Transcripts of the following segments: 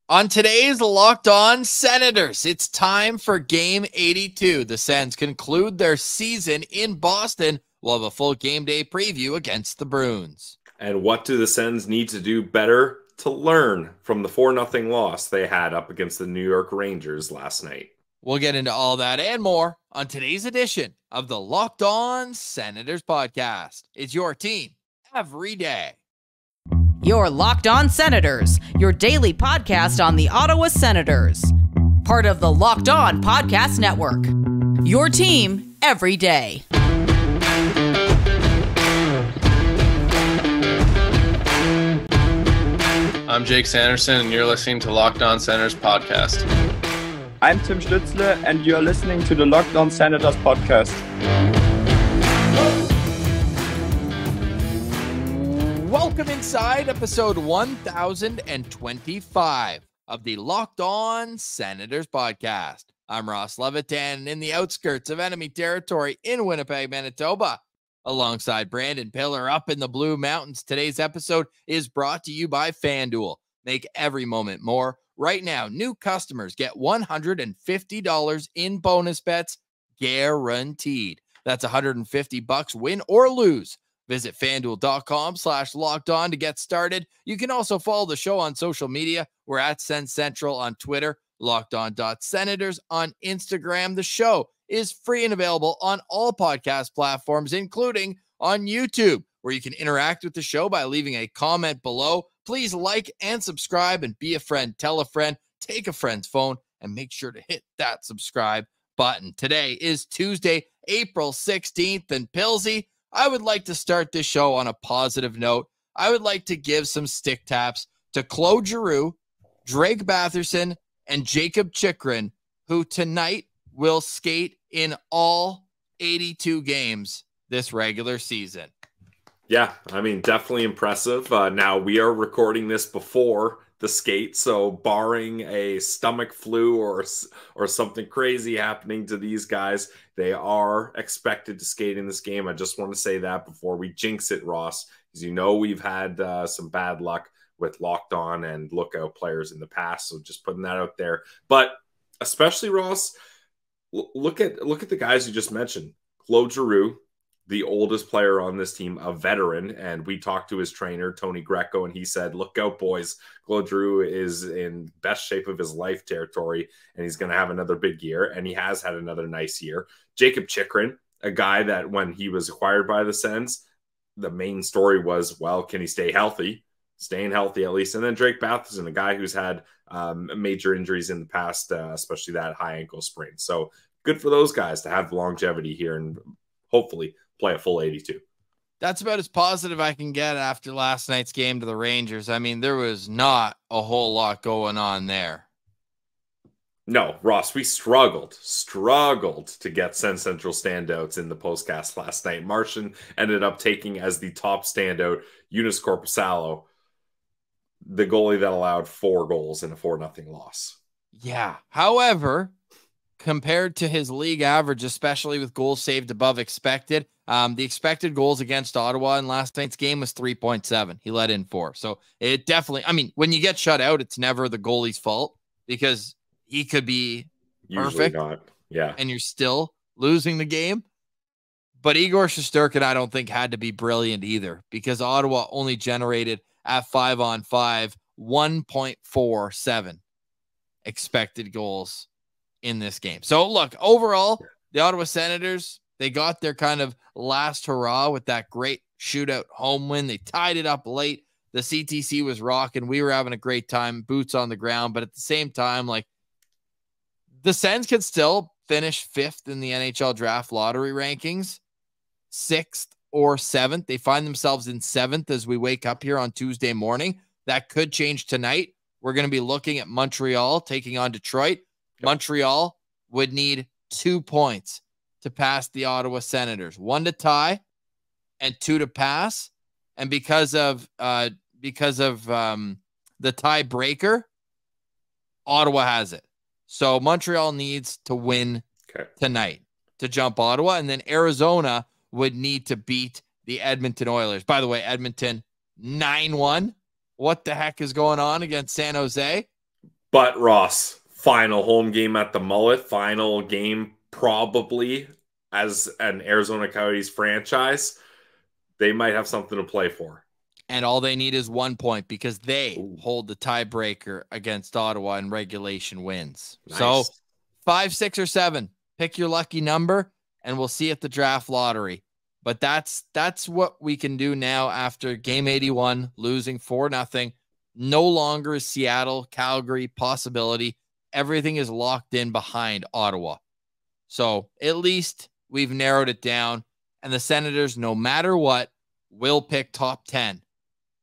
On today's Locked On Senators, it's time for Game 82. The Sens conclude their season in Boston. We'll have a full game day preview against the Bruins. And what do the Sens need to do better to learn from the 4-0 loss they had up against the New York Rangers last night? We'll get into all that and more on today's edition of the Locked On Senators podcast. It's your team every day. Your Locked On Senators, your daily podcast on the Ottawa Senators. Part of the Locked On Podcast Network. Your team every day. I'm Jake Sanderson, and you're listening to Locked On Senators podcast. I'm Tim Stützle, and you're listening to the Locked On Senators podcast. Welcome inside episode 1025 of the Locked On Senators podcast. I'm Ross Levitan in the outskirts of enemy territory in Winnipeg, Manitoba, alongside Brandon Pillar up in the Blue Mountains. Today's episode is brought to you by FanDuel. Make every moment more. Right now, new customers get $150 in bonus bets guaranteed. That's $150 win or lose. Visit FanDuel.com/lockedon to get started. You can also follow the show on social media. We're at Sens Central on Twitter, LockedOn.Senators on Instagram. The show is free and available on all podcast platforms, including on YouTube, where you can interact with the show by leaving a comment below. Please like and subscribe and be a friend. Tell a friend, take a friend's phone, and make sure to hit that subscribe button. Today is Tuesday, April 16th, and Pilsy, I would like to start this show on a positive note. I would like to give some stick taps to Claude Giroux, Drake Batherson, and Jacob Chychrun, who tonight will skate in all 82 games this regular season. Yeah, I mean, definitely impressive. Now, we are recording this before the skate, so barring a stomach flu or something crazy happening to these guys, they are expected to skate in this game. I just want to say that before we jinx it, Ross, because you know we've had some bad luck with Locked On and Lookout players in the past, so just putting that out there. But especially, Ross, look at the guys you just mentioned. Claude Giroux, the oldest player on this team, a veteran, and we talked to his trainer, Tony Greco, and he said, look out, boys. Claude Giroux is in best shape of his life territory, and he's going to have another big year, and he has had another nice year. Jacob Chychrun, a guy that when he was acquired by the Sens, the main story was, well, can he stay healthy? Staying healthy, at least. And then Drake Batherson, a guy who's had major injuries in the past, especially that high ankle sprain. So good for those guys to have longevity here and hopefully play a full 82. That's about as positive I can get after last night's game to the Rangers. I mean, there was not a whole lot going on there. No, Ross, we struggled to get Sens Central standouts in the postcast last night. Martian ended up taking as the top standout Eunice Corpusalo, the goalie that allowed 4 goals in a 4-0 loss. Yeah. However, compared to his league average, especially with goals saved above expected, the expected goals against Ottawa in last night's game was 3.7. He let in 4. So it definitely, I mean, when you get shut out, it's never the goalie's fault because he could be usually perfect. Not. Yeah. And you're still losing the game. But Igor Shesterkin, I don't think, had to be brilliant either because Ottawa only generated at 5-on-5 1.47 expected goals in this game. So look, overall, the Ottawa Senators, they got their kind of last hurrah with that great shootout home win. They tied it up late. The CTC was rocking. We were having a great time, boots on the ground. But at the same time, like, the Sens could still finish 5th in the NHL draft lottery rankings, 6th or 7th. They find themselves in 7th as we wake up here on Tuesday morning. That could change tonight. We're going to be looking at Montreal taking on Detroit. Montreal would need 2 points to pass the Ottawa Senators, 1 to tie and 2 to pass. And because of the tiebreaker, Ottawa has it. So Montreal needs to win tonight to jump Ottawa. And then Arizona would need to beat the Edmonton Oilers. By the way, Edmonton 9-1. What the heck is going on against San Jose? But Ross, final home game at the Mullet, final game probably as an Arizona Coyotes franchise. They might have something to play for. And all they need is 1 point because they Ooh. hold the tiebreaker against Ottawa in regulation wins. Nice. So 5, 6, or 7, pick your lucky number and we'll see at the draft lottery. But that's what we can do now after game 81, losing 4-0. No longer is Seattle, Calgary possibility. Everything is locked in behind Ottawa. So at least we've narrowed it down. And the Senators, no matter what, will pick top 10.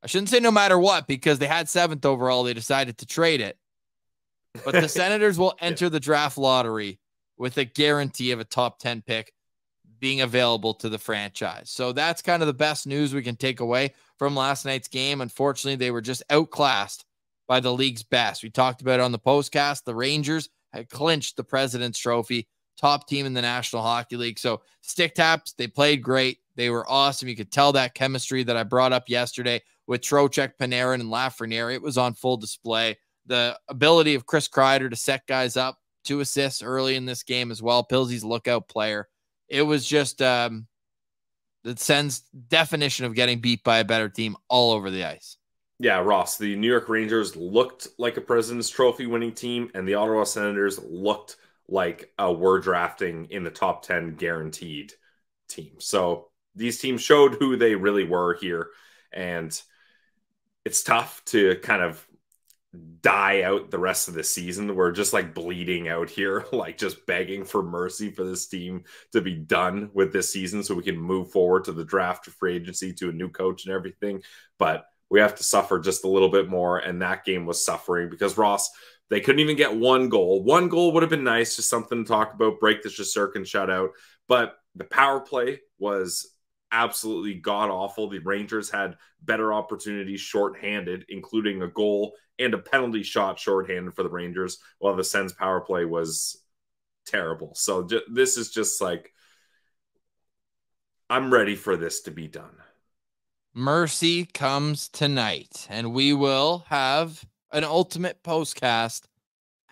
I shouldn't say no matter what because they had 7th overall. They decided to trade it. But the Senators will enter the draft lottery with a guarantee of a top 10 pick being available to the franchise. So that's kind of the best news we can take away from last night's game. Unfortunately, they were just outclassed by the league's best. We talked about it on the postcast. The Rangers had clinched the President's Trophy, top team in the National Hockey League. So Stick Taps, they played great. They were awesome. You could tell that chemistry that I brought up yesterday with Trocheck, Panarin, and Lafreniere. It was on full display. The ability of Chris Kreider to set guys up, 2 assists early in this game as well. Pilsey's lookout player. It was just the Sens' definition of getting beat by a better team all over the ice. Yeah, Ross, the New York Rangers looked like a President's Trophy winning team, and the Ottawa Senators looked like we're drafting in the top 10 guaranteed team. So these teams showed who they really were here, and it's tough to kind of die out the rest of the season. We're just like bleeding out here, like just begging for mercy for this team to be done with this season so we can move forward to the draft, free agency, to a new coach and everything. But we have to suffer just a little bit more, and that game was suffering because, Ross, they couldn't even get 1 goal. 1 goal would have been nice, just something to talk about, break the Shesterkin shutout. But the power play was absolutely god-awful. The Rangers had better opportunities shorthanded, including a goal and a penalty shot shorthanded for the Rangers, while the Sens power play was terrible. So this is just like, I'm ready for this to be done. Mercy comes tonight, and we will have an ultimate postcast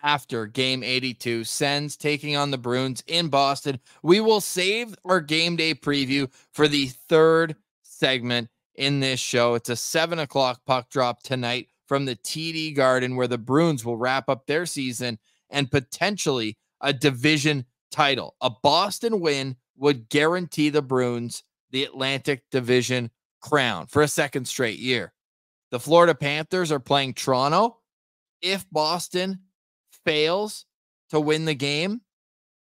after game 82, Sens taking on the Bruins in Boston. We will save our game day preview for the 3rd segment in this show. It's a 7:00 puck drop tonight from the TD Garden, where the Bruins will wrap up their season and potentially a division title. A Boston win would guarantee the Bruins the Atlantic Division crown for a 2nd straight year. The Florida Panthers are playing Toronto. If Boston fails to win the game,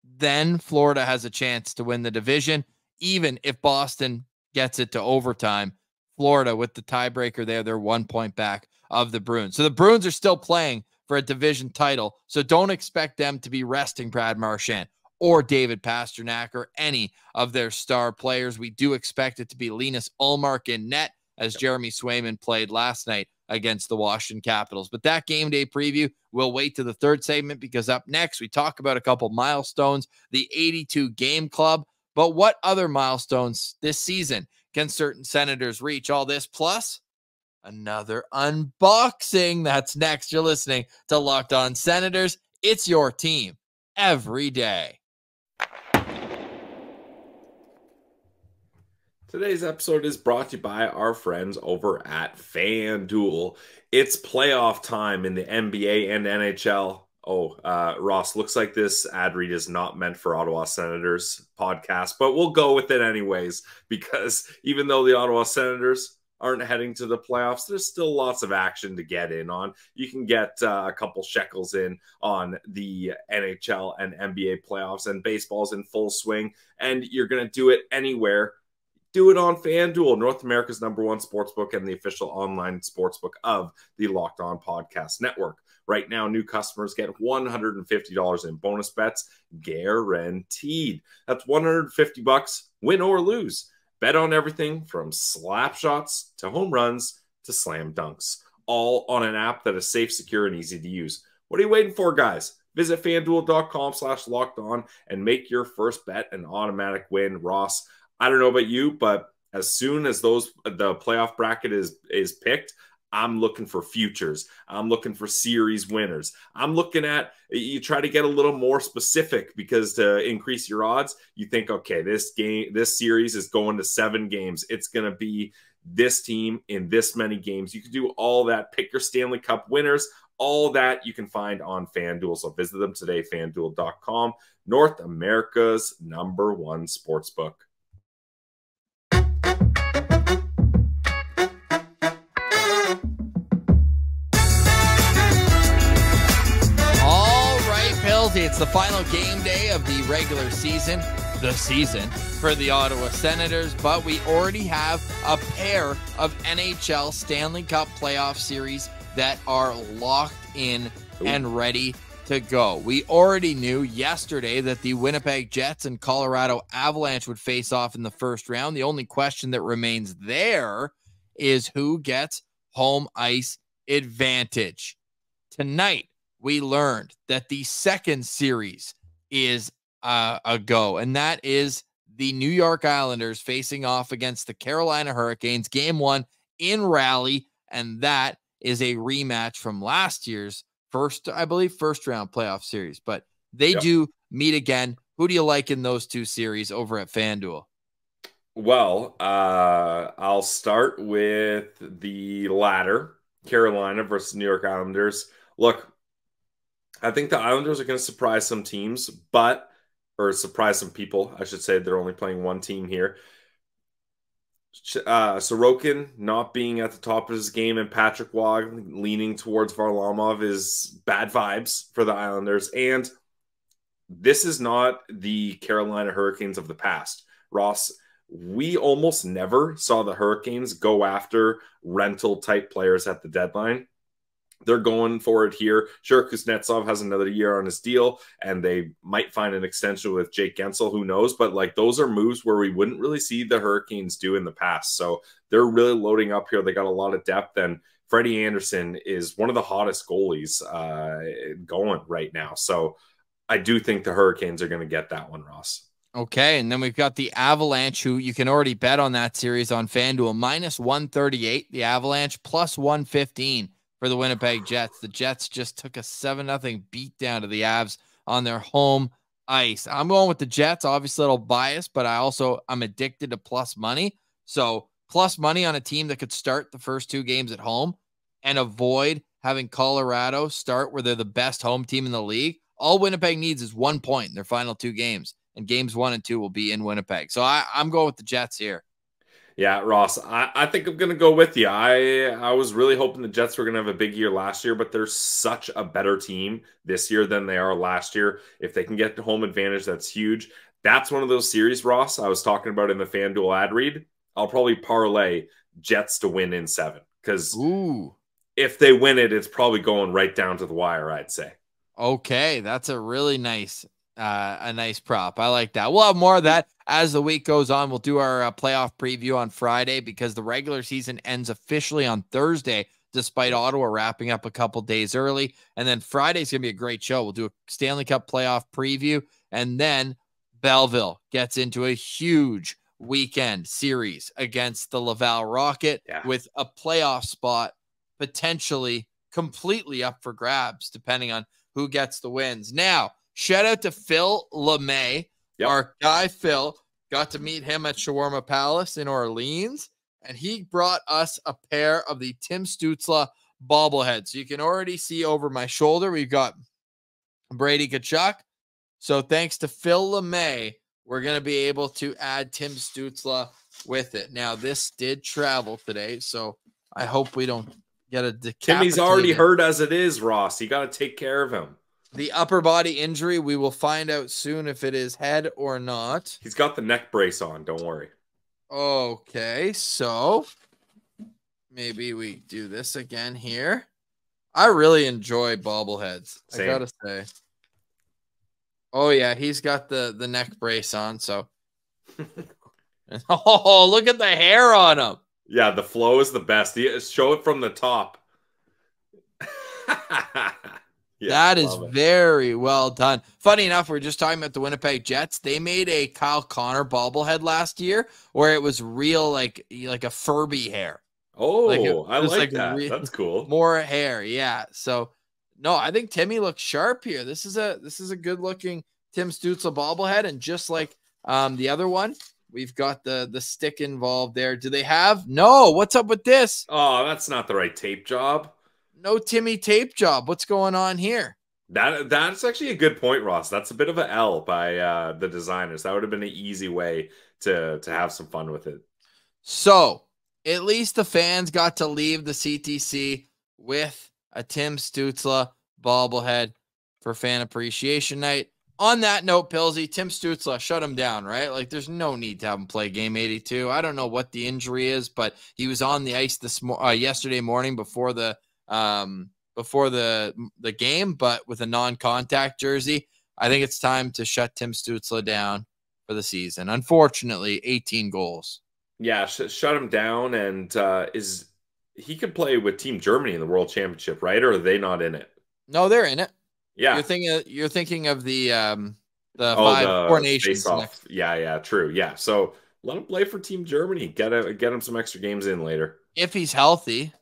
then Florida has a chance to win the division. Even if Boston gets it to overtime, Florida, with the tiebreaker there, they're 1 point back of the Bruins. So the Bruins are still playing for a division title. So don't expect them to be resting Brad Marchand or David Pastrnak or any of their star players. We do expect it to be Linus Ullmark in net, as Jeremy Swayman played last night against the Washington Capitals. But that game day preview, we'll wait to the 3rd segment, because up next we talk about a couple milestones, the 82 game club. But what other milestones this season can certain Senators reach? All this plus another unboxing. That's next. You're listening to Locked On Senators. It's your team every day. Today's episode is brought to you by our friends over at FanDuel. It's playoff time in the NBA and NHL. Ross, looks like this ad read is not meant for Ottawa Senators podcast, but we'll go with it anyways, because even though the Ottawa Senators aren't heading to the playoffs, there's still lots of action to get in on. You can get a couple shekels in on the NHL and NBA playoffs, and baseball's in full swing, and you're going to do it anywhere. Do it on FanDuel, North America's #1 sportsbook and the official online sportsbook of the Locked On Podcast Network. Right now, new customers get $150 in bonus bets, guaranteed. That's $150, win or lose. Bet on everything from slap shots to home runs to slam dunks, all on an app that is safe, secure, and easy to use. What are you waiting for, guys? Visit FanDuel.com/lockedon and make your first bet an automatic win. Ross, I don't know about you, but as soon as the playoff bracket is picked, I'm looking for futures. I'm looking for series winners. I'm looking at, you try to get a little more specific because to increase your odds, you think, okay, this series is going to 7 games. It's going to be this team in this many games. You can do all that. Pick your Stanley Cup winners. All that you can find on FanDuel. So visit them today, FanDuel.com, North America's #1 sportsbook. It's the final game day of the regular season, for the Ottawa Senators, but we already have a pair of NHL Stanley Cup playoff series that are locked in and ready to go. We already knew yesterday that the Winnipeg Jets and Colorado Avalanche would face off in the first round. The only question that remains there is who gets home ice advantage. Tonight, we learned that the second series is a go, and that is the New York Islanders facing off against the Carolina Hurricanes, game 1 in Raleigh, and that is a rematch from last year's first round playoff series, but they do meet again. Who do you like in those two series over at FanDuel? Well, I'll start with the latter, Carolina versus New York Islanders. Look, I think the Islanders are going to surprise some teams, or surprise some people, I should say. They're only playing one team here. Sorokin not being at the top of his game and Patrick Waugh leaning towards Varlamov is bad vibes for the Islanders. And this is not the Carolina Hurricanes of the past. Ross, we almost never saw the Hurricanes go after rental-type players at the deadline. They're going for it here. Sure, Kuznetsov has another year on his deal, and they might find an extension with Jake Gensel. Who knows? But like those are moves where we wouldn't really see the Hurricanes do in the past. So they're really loading up here. They got a lot of depth, and Freddie Anderson is one of the hottest goalies going right now. So I do think the Hurricanes are going to get that one, Ross. Okay, and then we've got the Avalanche, who you can already bet on that series on FanDuel, -138. The Avalanche +115. For the Winnipeg Jets. The Jets just took a 7-0 beat down to the Avs on their home ice. I'm going with the Jets, obviously a little biased, but I'm addicted to plus money. So plus money on a team that could start the first 2 games at home and avoid having Colorado start where they're the best home team in the league. All Winnipeg needs is 1 point in their final 2 games, and games 1 and 2 will be in Winnipeg. So I'm going with the Jets here. Yeah, Ross, I think I'm going to go with you. I was really hoping the Jets were going to have a big year last year, but they're such a better team this year than they are last year. If they can get the home advantage, that's huge. That's one of those series, Ross, I was talking about in the FanDuel ad read. I'll probably parlay Jets to win in 7 because if they win it, it's probably going right down to the wire, I'd say. Okay, that's a really nice prop. I like that. We'll have more of that as the week goes on. We'll do our playoff preview on Friday because the regular season ends officially on Thursday, despite Ottawa wrapping up a couple days early. And then Friday's going to be a great show. We'll do a Stanley Cup playoff preview. And then Belleville gets into a huge weekend series against the Laval Rocket with a playoff spot potentially completely up for grabs, depending on who gets the wins. Now, shout out to Phil LeMay. Our guy Phil, got to meet him at Shawarma Palace in Orleans, and he brought us a pair of the Tim Stützle bobbleheads. So you can already see over my shoulder, we've got Brady Tkachuk. So thanks to Phil LeMay, we're going to be able to add Tim Stützle with it. Now, this did travel today, so I hope we don't get a decapitated. Timmy's already hurt as it is, Ross. You got to take care of him. The upper body injury, we will find out soon if it is head or not. He's got the neck brace on. Don't worry. Okay, so maybe we do this again here. I really enjoy bobbleheads. Same. I gotta say. Oh, yeah, he's got the neck brace on, so. Oh, look at the hair on him. Yeah, the flow is the best. Show it from the top. Yeah, that is very well done. Funny enough, we were just talking about the Winnipeg Jets. They made a Kyle Connor bobblehead last year where it was real like a Furby hair. Oh, I just like that. That's cool. More hair. Yeah. So no, I think Timmy looks sharp here. This is a good looking Tim Stützle bobblehead. And just like the other one, we've got the stick involved there. Do they have? No. What's up with this? Oh, that's not the right tape job. No Timmy tape job. What's going on here? That's actually a good point, Ross. That's a bit of an L by the designers. That would have been an easy way to have some fun with it. So at least the fans got to leave the CTC with a Tim Stützle bobblehead for Fan Appreciation Night. On that note, Pillsy, Tim Stützle, shut him down, right? Like, there's no need to have him play Game 82. I don't know what the injury is, but he was on the ice yesterday morning before the game, but with a non-contact jersey. I think it's time to shut Tim Stützle down for the season. Unfortunately, 18 goals. Yeah, shut him down, and he could play with Team Germany in the World Championship, right? Or are they not in it? No, they're in it. Yeah, you're thinking of the four nations. Yeah, true. Yeah, so let him play for Team Germany. Get him some extra games in later if he's healthy.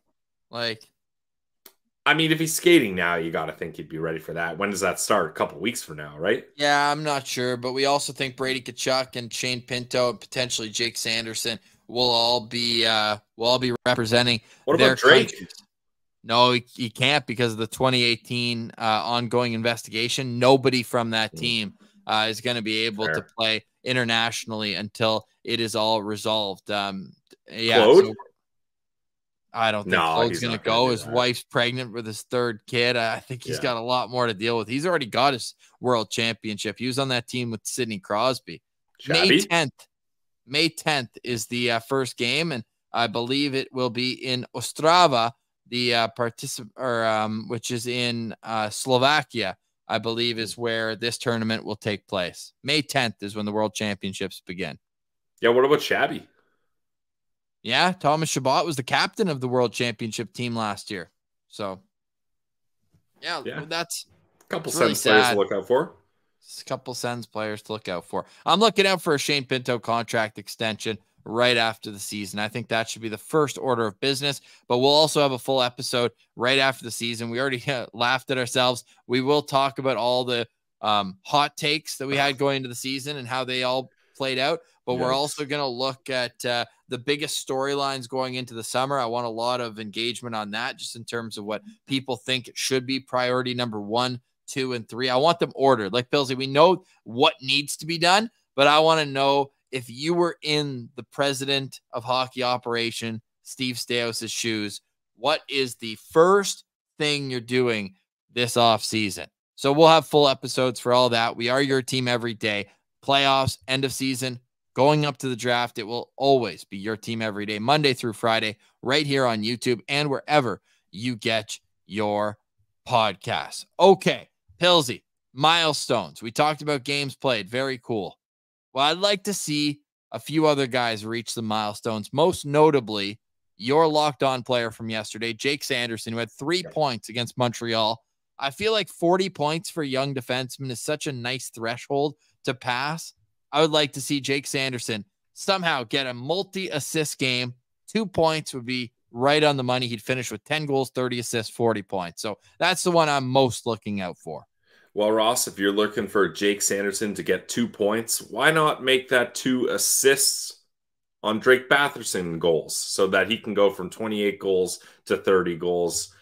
Like, I mean, if he's skating now, you got to think he'd be ready for that. When does that start? A couple weeks from now, right? Yeah, I'm not sure, but we also think Brady Tkachuk and Shane Pinto and potentially Jake Sanderson will all be representing. What about Drake? Countries. No, he can't because of the 2018 ongoing investigation. Nobody from that team is going to be able to play internationally until it is all resolved. Claude? I don't think Claude's going to go. His wife's pregnant with his third kid. I think he's got a lot more to deal with. He's already got his world championship. He was on that team with Sidney Crosby. Shabby? May 10th is the first game, and I believe it will be in Ostrava, which is in Slovakia, I believe is where this tournament will take place. May 10th is when the World Championships begin. Yeah, what about Shabby? Yeah, Thomas Chabot was the captain of the World Championship team last year. So, yeah. That's a couple really Sens players to look out for. A couple Sens players to look out for. I'm looking out for a Shane Pinto contract extension right after the season. I think that should be the first order of business, but we'll also have a full episode right after the season. We already laughed at ourselves. We will talk about all the hot takes that we had going into the season and how they all played out, but we're also going to look at the biggest storylines going into the summer. I want a lot of engagement on that, just in terms of what people think it should be priority number 1, 2, and 3. I want them ordered. Like Pillsy, we know what needs to be done, but I want to know, if you were in the president of hockey operation, Steve Staios' shoes, what is the first thing you're doing this off season? So we'll have full episodes for all that. We are your team every day. Playoffs, end of season, going up to the draft. It will always be your team every day, Monday through Friday, right here on YouTube and wherever you get your podcasts. Okay, Pillsy, milestones. We talked about games played. Very cool. Well, I'd like to see a few other guys reach the milestones, most notably your locked-on player from yesterday, Jake Sanderson, who had 3 points against Montreal. I feel like 40 points for a young defenseman is such a nice threshold to pass. I would like to see Jake Sanderson somehow get a multi-assist game. 2 points would be right on the money. He'd finish with 10 goals, 30 assists, 40 points. So that's the one I'm most looking out for. Well, Ross, if you're looking for Jake Sanderson to get 2 points, why not make that 2 assists on Drake Batherson goals so that he can go from 28 goals to 30 goals?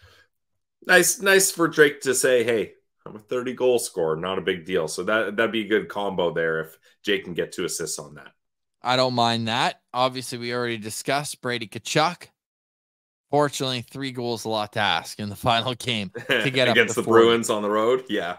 Nice for Drake to say, hey, I'm a 30-goal scorer, not a big deal. So that'd be a good combo there if Jake can get 2 assists on that. I don't mind that. Obviously, we already discussed Brady Tkachuk. Fortunately, 3 goals a lot to ask in the final game to get against up to the Bruins on the road. Yeah.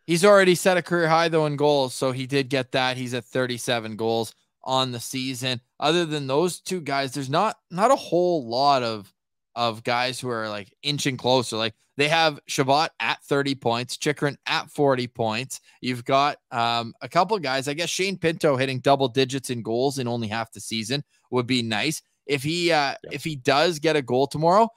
He's already set a career high, though, in goals, so he did get that. He's at 37 goals on the season. Other than those 2 guys, there's not a whole lot of guys who are like inching closer. Like, they have Chabot at 30 points, Chychrun at 40 points. You've got a couple of guys. I guess Shane Pinto hitting double digits in goals in only half the season would be nice. If he does get a goal tomorrow,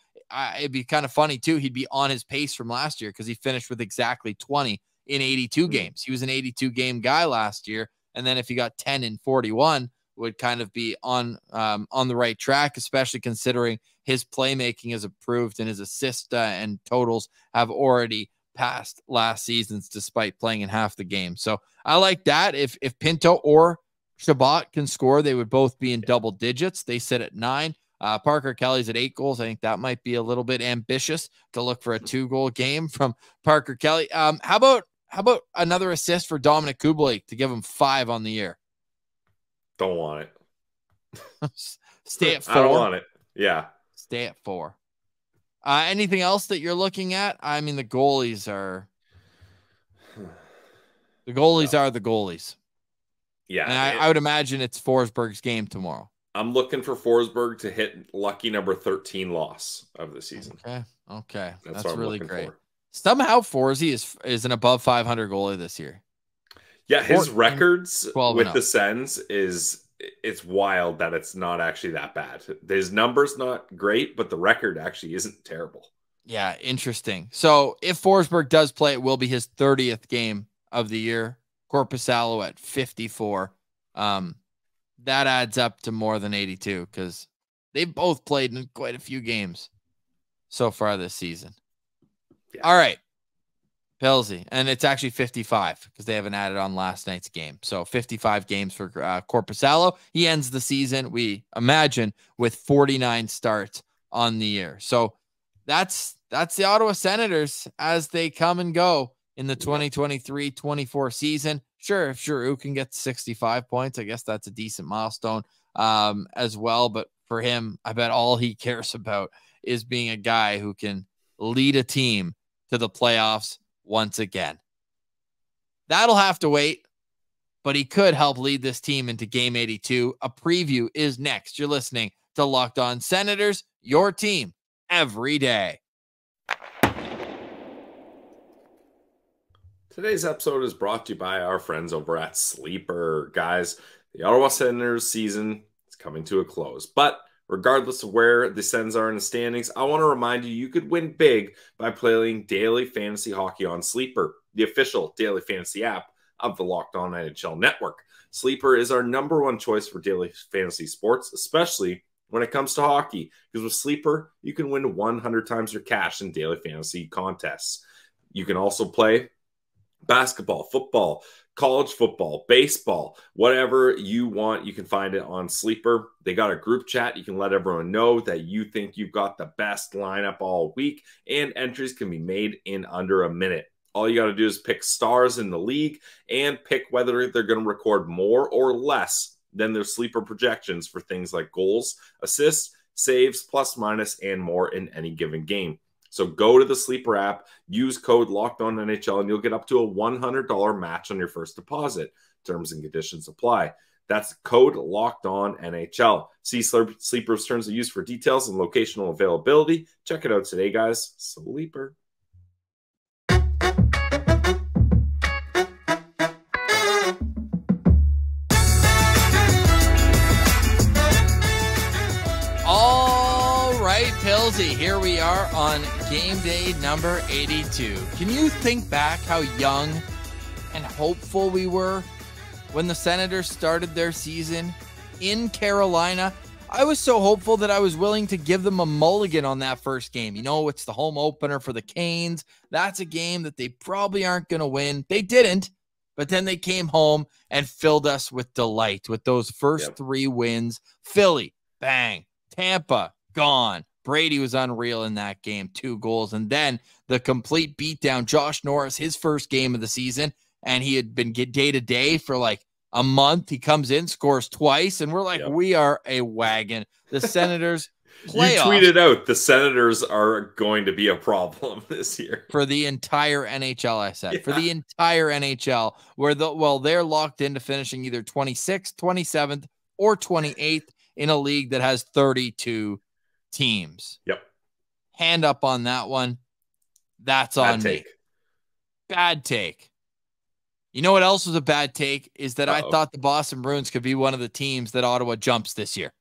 it'd be kind of funny too. He'd be on his pace from last year because he finished with exactly 20 in 82 games. He was an 82 game guy last year. And then if he got 10 in 41, would kind of be on the right track, especially considering his playmaking is improved and his assist and totals have already passed last season's despite playing in half the game. So I like that. If Pinto or Shabbat can score, they would both be in double digits. They sit at 9. Parker Kelly's at 8 goals. I think that might be a little bit ambitious to look for a 2-goal game from Parker Kelly. How about another assist for Dominic Kubalik to give him 5 on the year? Don't want it. Stay at 4. I don't want it. Yeah. Stay at 4. Anything else that you're looking at? I mean, the goalies are the goalies. Yeah. And I would imagine it's Forsberg's game tomorrow. I'm looking for Forsberg to hit lucky number 13 loss of the season. Okay. That's what I'm really looking great. for. Somehow Forsy is an above 500 goalie this year. Yeah, his records 12 with the Sens it's wild that it's not actually that bad. His number's not great, but the record actually isn't terrible. Yeah, interesting. So if Forsberg does play, it will be his 30th game of the year. Korpisalo at 54. That adds up to more than 82 because they've both played in quite a few games so far this season. Yeah. All right. Pilsy. And it's actually 55 because they haven't added on last night's game. So 55 games for Korpisalo. He ends the season, we imagine, with 49 starts on the year. So that's the Ottawa Senators as they come and go in the 2023-24 season. Sure, if Giroux can get 65 points, I guess that's a decent milestone as well. But for him, I bet all he cares about is being a guy who can lead a team to the playoffs once again. That'll have to wait, but he could help lead this team into Game 82. A preview is next. You're listening to Locked On Senators, your team every day. Today's episode is brought to you by our friends over at Sleeper. Guys, the Ottawa Senators season is coming to a close, but regardless of where the Sens are in the standings, I want to remind you, you could win big by playing daily fantasy hockey on Sleeper, the official daily fantasy app of the Locked On NHL network. Sleeper is our #1 choice for daily fantasy sports, especially when it comes to hockey, because with Sleeper, you can win 100 times your cash in daily fantasy contests. You can also play basketball, football, college football, baseball, whatever you want, you can find it on Sleeper. They got a group chat. You can let everyone know that you think you've got the best lineup all week, and entries can be made in under a minute. All you got to do is pick stars in the league and pick whether they're going to record more or less than their Sleeper projections for things like goals, assists, saves, plus, minus, and more in any given game. So go to the Sleeper app, use code LOCKEDONNHL, and you'll get up to a $100 match on your first deposit. Terms and conditions apply. That's code LOCKEDONNHL. See Sleeper's terms of use for details and locational availability. Check it out today, guys. Sleeper. Pilsy, here we are on game day number 82. Can you think back how young and hopeful we were when the Senators started their season in Carolina? I was so hopeful that I was willing to give them a mulligan on that first game. You know, it's the home opener for the Canes. That's a game that they probably aren't going to win. They didn't, but then they came home and filled us with delight with those first 3 wins. Philly, bang. Tampa, gone. Brady was unreal in that game, 2 goals. And then the complete beatdown, Josh Norris, his first game of the season, and he had been day-to-day for like a month. He comes in, scores twice, and we're like, we are a wagon. The Senators playoffs. You tweeted out the Senators are going to be a problem this year. For the entire NHL, I said. For the entire NHL, where they're locked into finishing either 26th, 27th, or 28th in a league that has 32 teams. Yep. Hand up on that one. That's on me. Bad take. You know what else was a bad take? Is that I thought the Boston Bruins could be one of the teams that Ottawa jumps this year.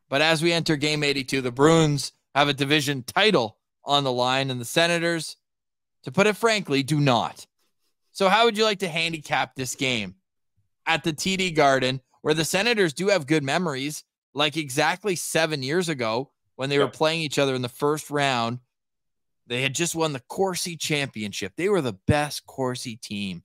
But as we enter game 82, the Bruins have a division title on the line, and the Senators, to put it frankly, do not. So how would you like to handicap this game at the TD Garden where the Senators do have good memories, like exactly 7 years ago when they were playing each other in the first round. They had just won the Corsi championship. They were the best Corsi team.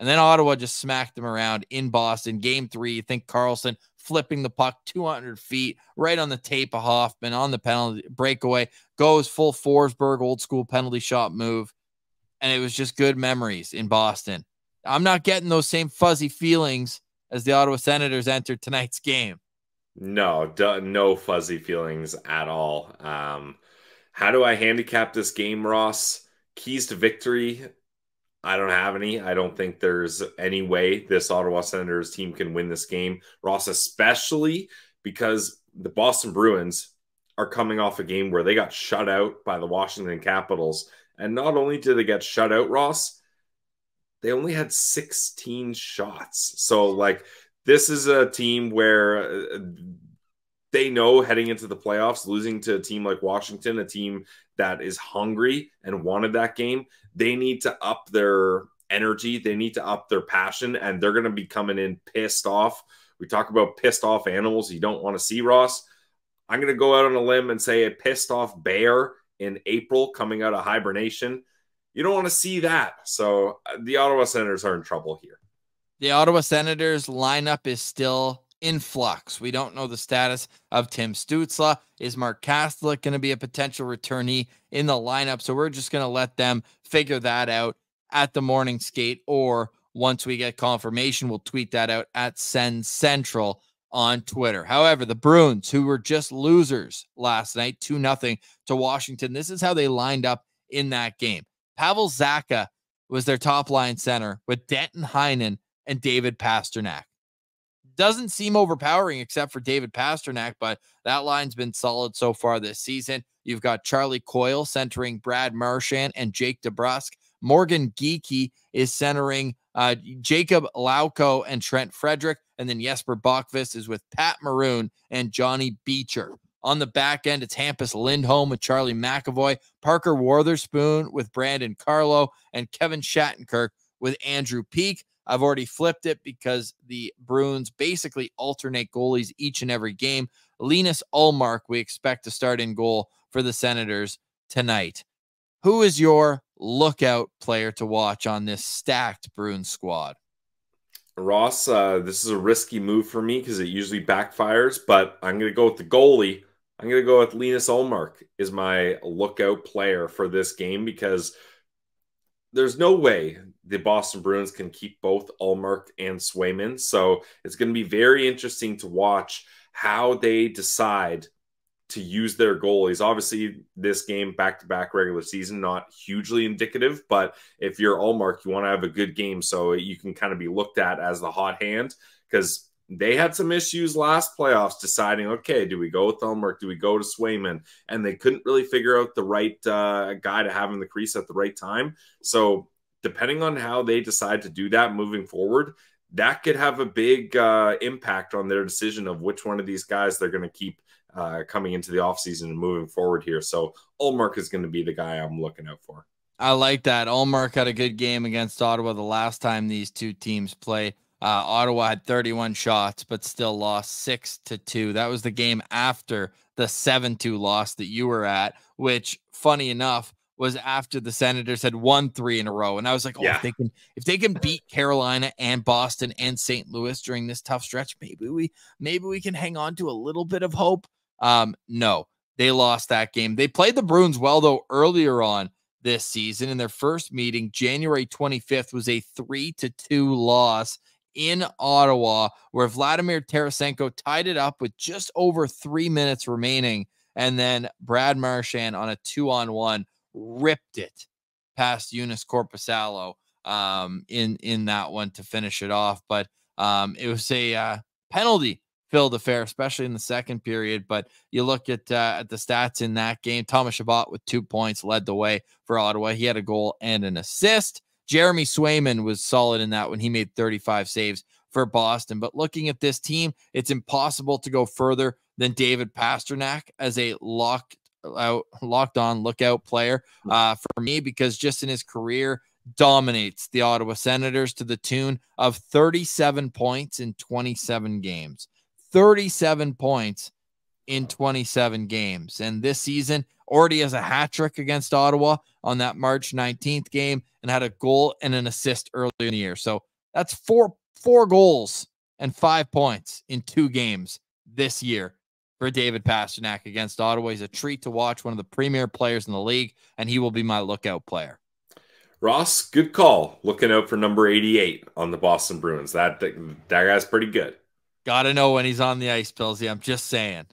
And then Ottawa just smacked them around in Boston. Game 3, you think Carlson flipping the puck 200 feet right on the tape of Hoffman on the penalty breakaway, goes full Forsberg, old school penalty shot move. And it was just good memories in Boston. I'm not getting those same fuzzy feelings as the Ottawa Senators entered tonight's game. No, no fuzzy feelings at all. How do I handicap this game, Ross? Keys to victory, I don't have any. I don't think there's any way this Ottawa Senators team can win this game, Ross, especially because the Boston Bruins are coming off a game where they got shut out by the Washington Capitals. And not only did they get shut out, Ross, they only had 16 shots. So, like, this is a team where they know heading into the playoffs, losing to a team like Washington, a team that is hungry and wanted that game, they need to up their energy. They need to up their passion, and they're going to be coming in pissed off. We talk about pissed off animals you don't want to see, Ross. I'm going to go out on a limb and say a pissed off bear in April coming out of hibernation. You don't want to see that. So the Ottawa Senators are in trouble here. The Ottawa Senators lineup is still in flux. We don't know the status of Tim Stützle. Is Mark Kastelik going to be a potential returnee in the lineup? So we're just going to let them figure that out at the morning skate, or once we get confirmation, we'll tweet that out at Sens Central on Twitter. However, the Bruins, who were just losers last night, 2-0 to Washington, this is how they lined up in that game. Pavel Zacha was their top line center with Denton Heinen and David Pastrnak. Doesn't seem overpowering except for David Pastrnak, but that line's been solid so far this season. You've got Charlie Coyle centering Brad Marchand and Jake DeBrusk. Morgan Geekie is centering Jacob Lauko and Trent Frederick. And then Jesper Bokvist is with Pat Maroon and Johnny Beecher. On the back end, it's Hampus Lindholm with Charlie McAvoy, Parker Wotherspoon with Brandon Carlo, and Kevin Shattenkirk with Andrew Peak. I've already flipped it because the Bruins basically alternate goalies each and every game. Linus Ullmark, we expect to start in goal for the Senators tonight. Who is your lookout player to watch on this stacked Bruins squad? Ross, this is a risky move for me because it usually backfires, but I'm going to go with the goalie. I'm going to go with Linus Ullmark is my lookout player for this game because there's no way the Boston Bruins can keep both Ullmark and Swayman. So it's going to be very interesting to watch how they decide to use their goalies. Obviously, this game, back-to-back regular season, not hugely indicative, but if you're Ullmark, you want to have a good game so you can kind of be looked at as the hot hand, because they had some issues last playoffs deciding, okay, do we go with Ullmark? Do we go to Swayman? And they couldn't really figure out the right guy to have in the crease at the right time. So depending on how they decide to do that moving forward, that could have a big impact on their decision of which one of these guys they're going to keep coming into the offseason and moving forward here. So Ullmark is going to be the guy I'm looking out for. I like that. Ullmark had a good game against Ottawa the last time these two teams played. Ottawa had 31 shots, but still lost 6-2. That was the game after the 7-2 loss that you were at, which, funny enough, was after the Senators had won 3 in a row. And I was like, oh, if they can beat Carolina and Boston and St. Louis during this tough stretch, maybe we can hang on to a little bit of hope. No, they lost that game. They played the Bruins well, though, earlier on this season. In their first meeting, January 25th, was a 3-2 loss in Ottawa, where Vladimir Tarasenko tied it up with just over 3 minutes remaining. And then Brad Marchand on a 2-on-1 ripped it past Eunice Korpisalo in that one to finish it off. But it was a penalty-filled affair, especially in the second period. But you look at the stats in that game, Thomas Chabot with 2 points led the way for Ottawa. He had a goal and an assist. Jeremy Swayman was solid in that one. He made 35 saves for Boston. But looking at this team, it's impossible to go further than David Pastrnak as a locked on lookout player for me, because just in his career, dominates the Ottawa Senators to the tune of 37 points in 27 games. 37 points in 27 games. And this season already has a hat trick against Ottawa on that March 19th game and had a goal and an assist earlier in the year. So that's four goals and 5 points in 2 games this year for David Pastrnak against Ottawa. He's a treat to watch, one of the premier players in the league, and he will be my lookout player. Ross, good call. Looking out for number 88 on the Boston Bruins. That guy's pretty good. Got to know when he's on the ice, Pillsy. I'm just saying.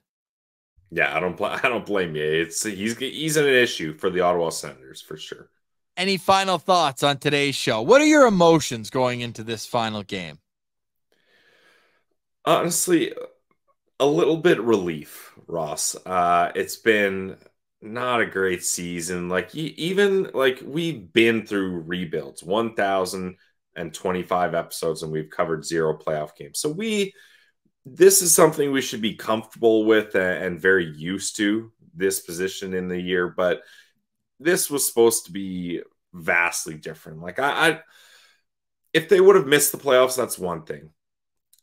Yeah, I don't blame you. He's an issue for the Ottawa Senators for sure. Any final thoughts on today's show? What are your emotions going into this final game? Honestly, a little bit relief, Ross. It's been not a great season. Like we've been through rebuilds, 1,025 episodes, and we've covered 0 playoff games. So this is something we should be comfortable with and very used to, this position in the year. But this was supposed to be vastly different. Like if they would have missed the playoffs, that's one thing.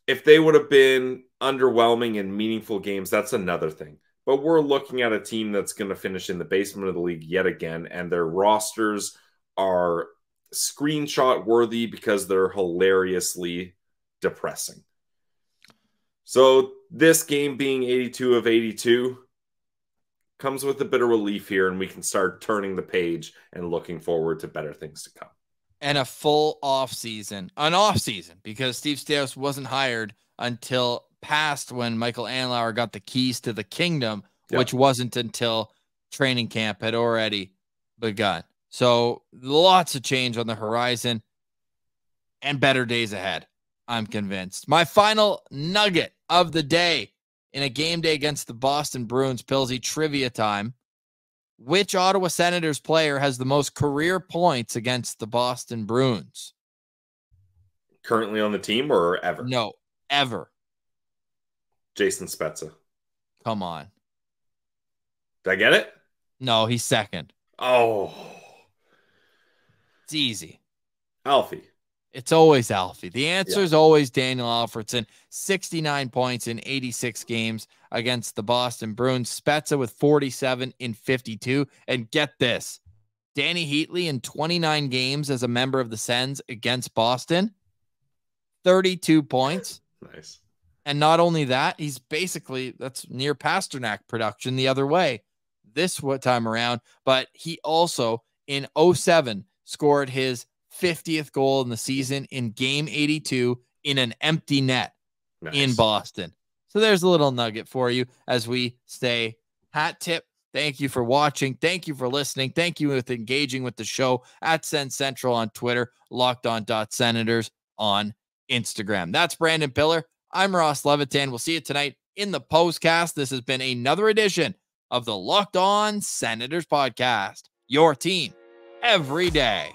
If they would have been underwhelming in meaningful games, that's another thing. But we're looking at a team that's going to finish in the basement of the league yet again, and their rosters are screenshot worthy because they're hilariously depressing. So this game being 82 of 82 comes with a bit of relief here, and we can start turning the page and looking forward to better things to come. And a full off season, because Steve Stamkos wasn't hired until past when Michael Andlauer got the keys to the kingdom, which wasn't until training camp had already begun. So lots of change on the horizon and better days ahead, I'm convinced. My final nugget of the day in a game day against the Boston Bruins, Pillsy, trivia time. Which Ottawa Senators player has the most career points against the Boston Bruins? Currently on the team or ever? No, ever. Jason Spezza. Come on. Did I get it? No, he's second. Oh. It's easy. Alfie. It's always Alfie. The answer is always Daniel Alfredson. 69 points in 86 games against the Boston Bruins. Spezza with 47 in 52. And get this, Danny Heatley in 29 games as a member of the Sens against Boston, 32 points. Nice. And not only that, that's near Pastrnak production the other way this time around. But he also in 07 scored his 50th goal in the season in game 82 in an empty net in Boston. So there's a little nugget for you as we stay hat tip. Thank you for watching. Thank you for listening. Thank you for engaging with the show at Sens Central on Twitter, LockedOn.Senators on Instagram. That's Brandon Piller. I'm Ross Levitan. We'll see you tonight in the postcast. This has been another edition of the Locked On Senators podcast. Your team every day.